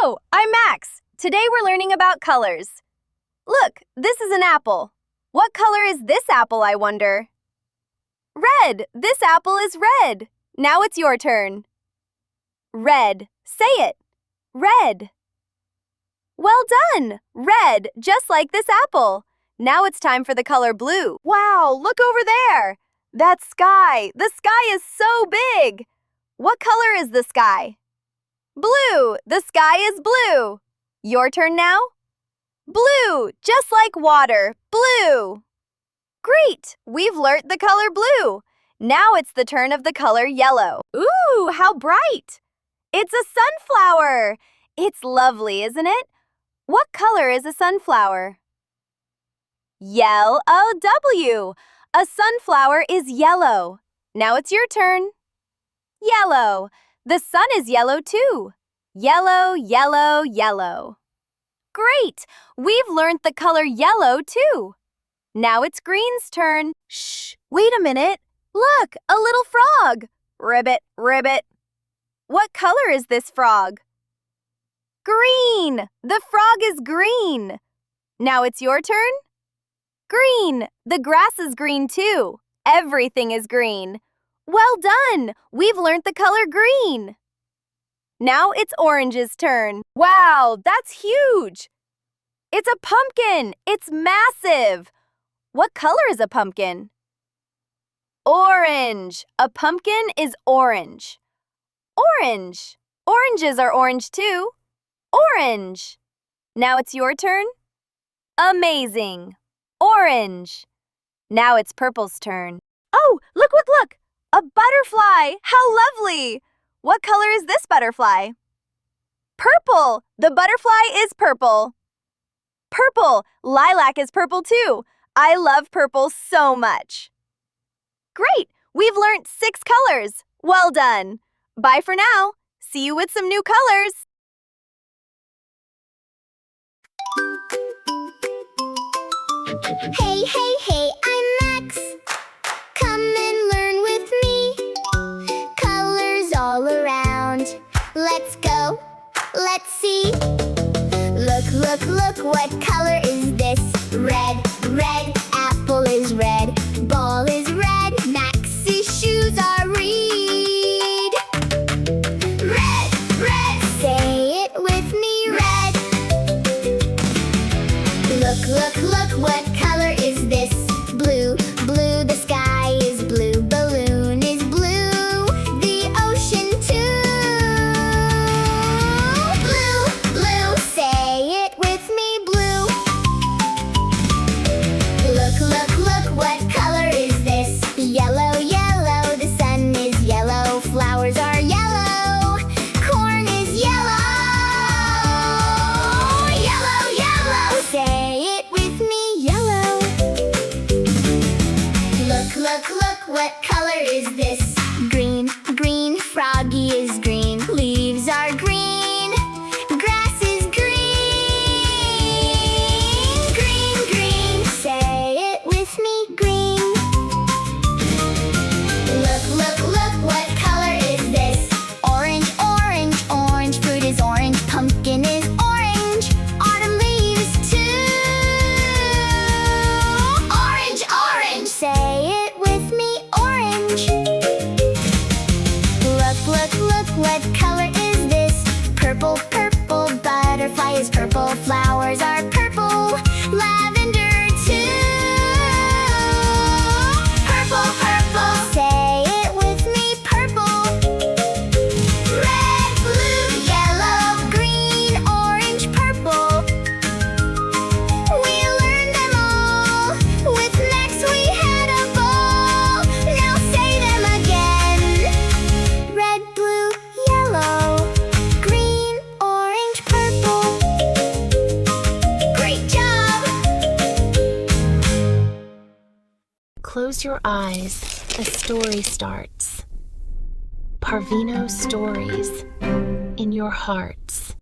Hello, I'm Max. Today we're learning about colors. Look, this is an apple. What color is this apple, I wonder? Red. This apple is red. Now it's your turn. Red. Say it. Red. Well done. Red, just like this apple. Now it's time for the color blue. Wow, look over there. That's sky. The sky is so big. What color is the sky? Blue. The sky is blue. Your turn now. Blue, just like water. Blue. Great. We've learnt the color blue. Now it's the turn of the color yellow. Ooh, how bright. It's a sunflower. It's lovely, isn't it? What color is a sunflower? Yellow. A sunflower is yellow. Now it's your turn. Yellow. The sun is yellow too. Yellow, yellow, yellow. Great! We've learned the color yellow too. Now it's green's turn. Shh! Wait a minute. Look, a little frog. Ribbit, ribbit. What color is this frog? Green! The frog is green. Now it's your turn. Green! The grass is green too. Everything is green. Well done! We've learned the color green. Now it's orange's turn. Wow, that's huge! It's a pumpkin! It's massive! What color is a pumpkin? Orange! A pumpkin is orange. Orange! Oranges are orange too. Orange! Now it's your turn. Amazing! Orange! Now it's purple's turn. Oh, look! A butterfly! How lovely! What color is this butterfly? Purple! The butterfly is purple. Purple! Lilac is purple too. I love purple so much. Great! We've learned 6 colors. Well done. Bye for now. See you with some new colors. Hey, I'm Max. Come and learn with me. Colors all around. Let's go, let's see. Look, what color is this? Red, apple is red, ball is red, Max's shoes are red. Red, say it with me, red. Look, what color is this? Blue, the sky is blue, balloon is blue, the ocean too. Blue, say it with me, blue. Look, what color is this? Yellow, the sun is yellow, flowers are yellow, corn is yellow. Yellow, say it with me, yellow. Look, what color is this? Green, froggy is green, leaves are green, grass is green. Green, say it with me, green. Look, what color is this? Orange, fruit is orange, pumpkin is orange, autumn leaves too. Orange, say it with me, orange. Look, what color is this? Purple, butterfly is purple, flowers are purple, lavender too. Purple, say it with me, purple. Red, blue, yellow, green, orange, purple. We learned them all. With Max we had a ball. Now say them again. Red, blue, yellow, green, orange, purple. Great job! Close your eyes. A story starts. Parvino Stories in your hearts.